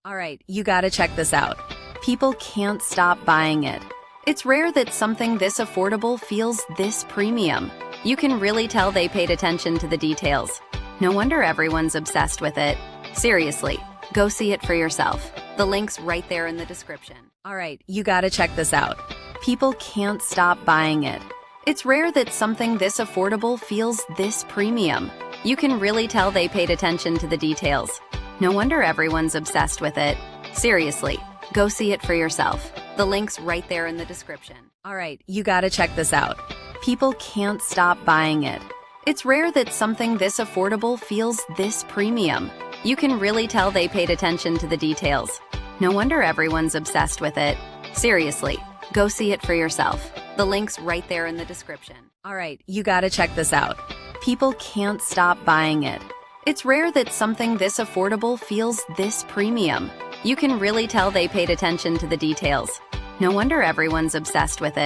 All right, you gotta check this out. People can't stop buying it. It's rare that something this affordable feels this premium. You can really tell they paid attention to the details. No wonder everyone's obsessed with it. Seriously, go see it for yourself. The link's right there in the description. All right, you gotta check this out. People can't stop buying it. It's rare that something this affordable feels this premium. You can really tell they paid attention to the details. No wonder everyone's obsessed with it. Seriously, go see it for yourself. The link's right there in the description. All right, you gotta check this out. People can't stop buying it. It's rare that something this affordable feels this premium. You can really tell they paid attention to the details. No wonder everyone's obsessed with it. Seriously, go see it for yourself. The link's right there in the description. All right, you gotta check this out. People can't stop buying it. It's rare that something this affordable feels this premium. You can really tell they paid attention to the details. No wonder everyone's obsessed with it.